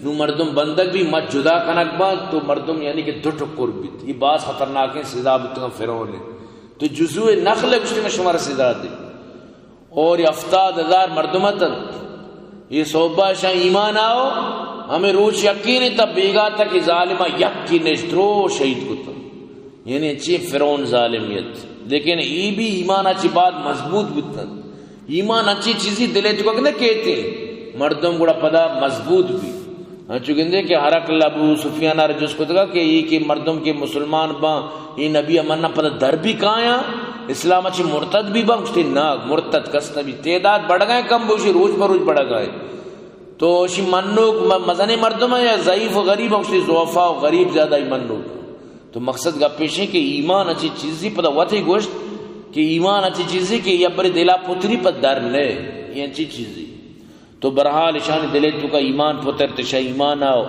نو مردم بندک بھی مچ جدا کنک با تو مردم یعنی کہ دو ٹکر بیت یہ بعض خطرناکی سزا بیتگا فرعون نے تو جزو نخل کشتی میں شمارا سزا دی اور یہ 70,000 مردمتن یہ صحبہ شاہ ایمان آؤ ہمیں روچ یقین تب بیگا تک ظالمہ یقین درو شہید کو تب یعنی اچھی فرعون ظالمیت لیکن یہ بھی ایمان اچھی بات مضبوط بتن ایمان اچھی چیزی دلے تو کہنے کہتے ہیں مردم گوڑا پدا مضبوط بھی چکندے کہ حرکل ابو سفیان رجس کو دکھا کہ یہ کہ مردم کے مسلمان با یہ نبی امنہ پدا در بھی کہاں اسلام اچھی مرتد بھی با مجھتے ناک مرتد کس نبی تعداد بڑھ گئے کم بوشی روز پر روز بڑھ گئے تو اسی منوک مزنی مردم ہے یا ضعیف و غریب مجھتے ضعفا و غریب زیادہ ہی منوک تو مقصد کا پیش ہے کہ ایمان اچھی چیزی پتہ وطی گوشت کہ ایمان اچھی چیزی کہ یہ بڑی دلا پتری پر در لے یہ اچھی چیزی تو برحال اشانی دلے تو کا ایمان پتر تشا ایمان آؤ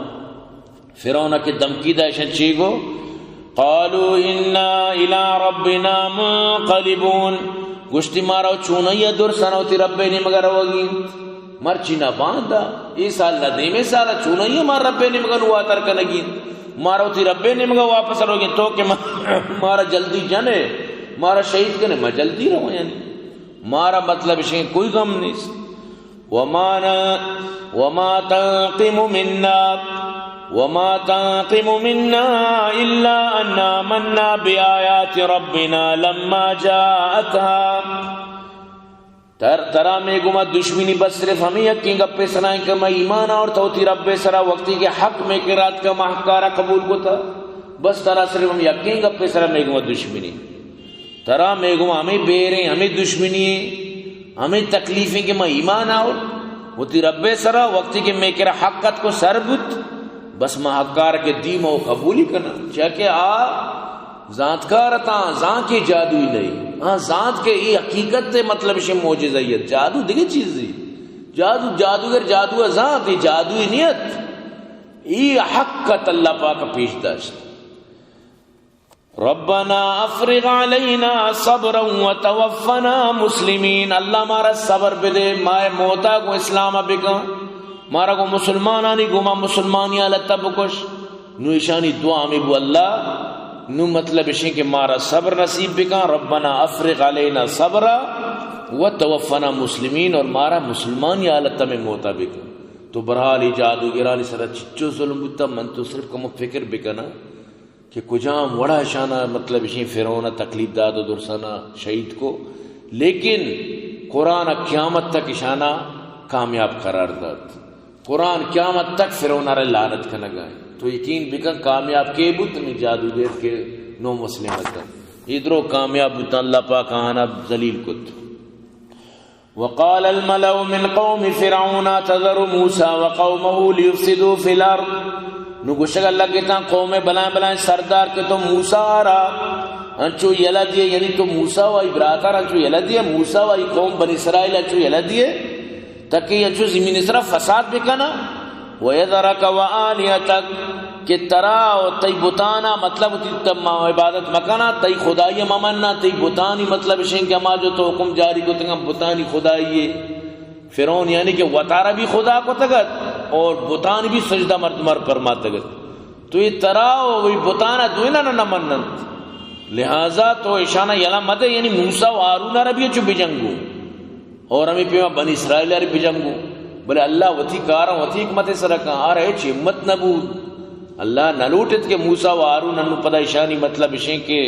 فرعون کے دمکی دا اشان چیگو قالوا انا الى ربنا منقلبون گوشتی ماراو چونیا در سنوتی ربے نے مگر ہوگی مرچی نہ باندھا یہ سال نہ دیمے سالا چونیا مار ربے نے مگر ہوا ترکنگی مارا تی ربے نے مگا واپس روگی تو کہ مارا جلدی جنے مارا شہید کنے میں جلدی رہوں یعنی مارا مطلب شہیں کوئی غم نہیں وما تنقم منا الا ان آمنا بآیات ربنا لما جاءتها ترا میں گما دشمنی بس صرف ہمیں یقین گپے سنائیں کہ میں ایمان اور توتی رب سرا وقتی کے حق میں کہ رات کا محکارہ قبول کو تھا بس ترا صرف ہم یقین گپے سرا میں گما دشمنی ترا میں گما ہمیں بیریں ہمیں دشمنی ہمیں تکلیفیں کہ میں ایمان اور ہوتی رب سرا وقتی کے میں کہ حقت کو سربت بس محکار کے دیم و قبولی کرنا چاہ کہ ذات کا رتا ذات کے جادوی نہیں ہاں ذات کے یہ حقیقت تے مطلب شے معجزیت جادو دیکھے چیز دی جادوگر جادو ذات یہ جادوی نیت یہ حقت اللہ پاک پیش داشت ربنا افرغ علینا صبرا وتوفنا مسلمین اللہ مارا صبر بدے مائے موتا کو اسلام بکا مارا کو مسلمانانی گما مسلمانی علتا بکش نو اشانی دعا میں بو اللہ نو مطلب ہے کہ مارا صبر نصیب بکا ربنا افرغ علینا صبرا وتوفنا مسلمین اور مارا مسلمانی حالت میں موتا بکا تو برحال جادو گرالی سر چچو ظلم بتا من تو صرف کم فکر بکنا کہ کجام وڑا شانہ مطلب ہے فرعون تکلیف داد و درسانہ شہید کو لیکن قرآن قیامت تک اشانہ کامیاب قرار داد قرآن قیامت تک فرعون رہ لعنت کا نگائے تو یقین بکن کامیاب کے بت میں جادو دیر کے نو مسلمت ادھرو کامیاب بتا اللہ پاک آنا ذلیل کت وقال الملأ من قوم فرعون تذر موسى وقومه ليفسدوا في الارض نو گوشک اللہ کہتا قوم بلائیں سردار کہ تو موسیٰ آرا انچو یلا دیے یعنی تو موسیٰ و ابراتار انچو یلا دیے موسیٰ و قوم بن اسرائیل انچو یلا دیے تاکہ انچو زمین اسرا فساد بکنا وَيَذَرَكَ وَآلِيَتَكَ کہ ترا و تی بتانا مطلب تی عبادت مکانا تی خدای ممننا تی بتانی مطلب شین کہ ما جو تو حکم جاری کو تنگا بتانی خدایی فرعون یعنی کہ وطارہ بھی خدا کو تگت اور بتان بھی سجدہ مردمر پرما تگت تو یہ ترا و بتانا دوینا نہ مننت لہذا تو اشانہ یلا مدے یعنی موسیٰ و ہارون ربی چو بجنگو اور ہمیں پیما بنی اسرائیل ربی بجنگو بلے اللہ وطی کارا وطی حکمت سرکا آ رہے چھ امت نبود اللہ نلوٹت کے موسیٰ و ہارون انو پدا اشانی مطلب اشیں کے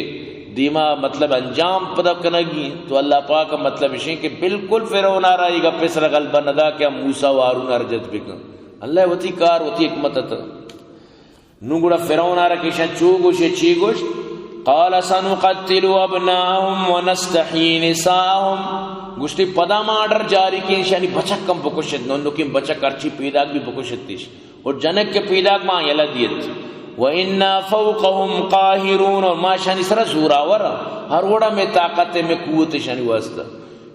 دیما مطلب انجام پدا کنگی تو اللہ پاک مطلب اشیں کہ بالکل فرعون آ رہی گا پسر غلبہ ندا کہ موسیٰ و ہارون ارجت بکن اللہ وتی کار وتی حکمت تا نو گڑا فرعون آ رہا کہ اشان چو گوش چی گوش قال سنقتل ابناهم ونستحيي نساءهم گوشتی پدا ما آرڈر جاری کی اشانی بچک کم بکشت نو کم بچک ارچی پیداک بھی بکشت تیش اور جنک کے پیداک ماں یلا دیت وَإِنَّا فَوْقَهُمْ قَاهِرُونَ اور ماں شانی سرا زوراورا ہر وڑا میں طاقت میں قوت شانی واسطہ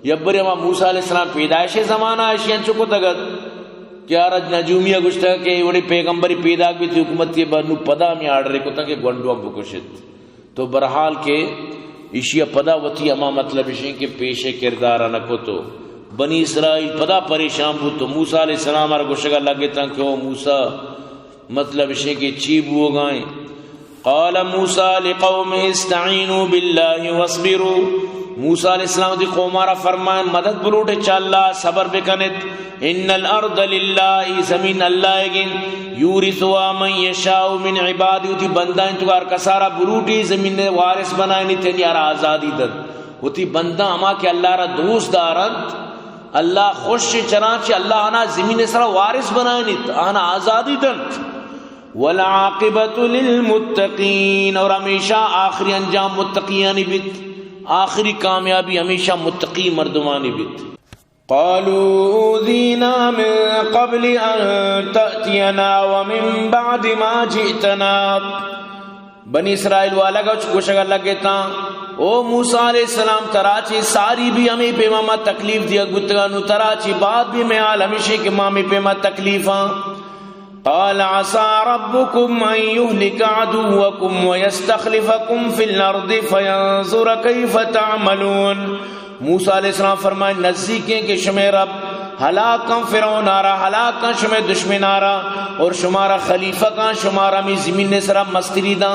یبری ماں موسیٰ علیہ السلام پیدائش زمانہ اشیان چکو تگت کیا رج نجومیہ گشتا کہ وڑی پیغمبری پیداک بھی تھی حکومت یہ بنو پدا میں آرڈر کتا کہ گونڈو ہم بکشت تو برحال کے اشیا پدا وتی اما مطلب اشیں کے پیشے کردارہ نکو تو بنی اسرائیل پدا پریشان بود تو موسیٰ علیہ السلام آرہ گوشگا لگے تھا کہ او موسیٰ مطلب اشیں کے چیب ہو گائیں قال موسیٰ لقوم استعینوا باللہ واصبروا موسیٰ علیہ السلام دی قومارہ فرمائیں مدد بلوٹے چاللہ صبر بکنت ان الارض للہ زمین اللہ گن یورثها من یشاء من عبادی تی بندائیں تو کار کسارا بلوٹی زمین وارث بنائنی تینی آرہ آزادی دن تی بندہ اما کہ اللہ را دوست دارد اللہ خوش چنانچہ اللہ آنا زمین سرا وارث بنائنی آنا آزادی دن والعاقبت للمتقین اور ہمیشہ آخری انجام متقیانی بیت آخری کامیابی ہمیشہ متقی مردمانی بیت قالوا اوذینا من قبل ان تأتینا ومن بعد ما جئتنا بنی اسرائیل والا گوشگا لگے تا او موسیٰ علیہ السلام تراچی ساری بھی ہمیں پہ ماما تکلیف دیا گتگانو تراچی بعد بھی میں عالمیشے کہ مامی پہ ما تکلیفاں قال عسى ربكم أن يهلك عدوكم ويستخلفكم في الأرض فينظر كيف تعملون موسیٰ علیہ السلام فرمائے نزدیکیں کہ شمع رب ہلاکاں فرعون آرا ہلاکاں شمع دشمن آرا اور شمارا خلیفہ کاں شمارا میں زمین نے سرا مستری دا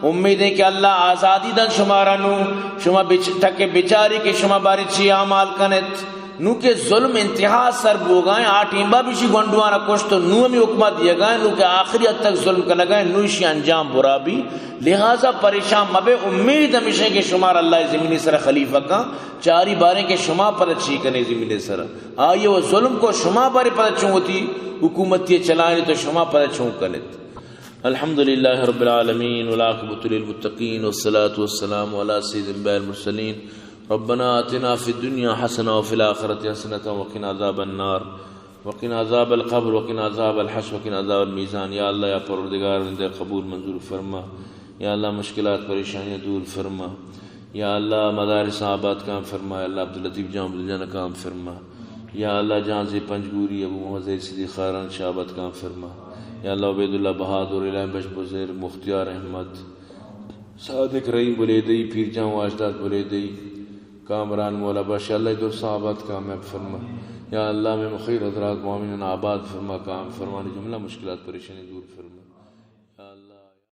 امید ہے کہ اللہ آزادی دا شمارا نو شما تک بچاری کہ شما باری چی عمال کنت نو کے ظلم انتہا سر بو گائیں آٹیمبا بھی شی گونڈوانا کچھ تو نو ہمیں حکمت دیا گائیں نو کے آخری حد تک ظلم کرنا گائیں نو شی انجام برا بھی لہذا پریشان مبے امید ہمیشہ کہ شمار اللہ زمینی سر خلیفہ کا چاری باریں کہ شما پر اچھی کنے زمینی سر آئیے وہ ظلم کو شما بارے پر اچھوں ہوتی حکومت یہ چلائیں تو شما پر اچھوں کنت الحمدللہ رب العالمین والعاقبۃ للمتقین والصلاة والسلام علی سید الانبیاء المرسلین ربنا آتنا فی الدنیا حسنہ وفی الآخرۃ حسنۃ وقنا عذاب النار وقنا عذاب القبر وقنا عذاب الحشر وقنا عذاب المیزان یا اللہ یا پروردگار اندے قبول منظور فرما یا اللہ مشکلات پریشانیاں دور فرما یا اللہ مدارس آباد کام فرما یا اللہ عبداللطیف جام الجنہ کام فرما یا اللہ جانزی پنجگوری ابو محمد صدیق خاران شعبت کام فرما یا اللہ عبید اللہ بہادر الہی بش بزیر مختیار احمد صادق رحیم بلیدئی پیر جان واجداد بلیدئی کامران مولا باش اللہ دور صحابات کامیاب فرما یا اللہ میں مخیر حضرات مومنین آباد فرما کام فرمانی جملہ مشکلات پریشانی دور فرما یا اللہ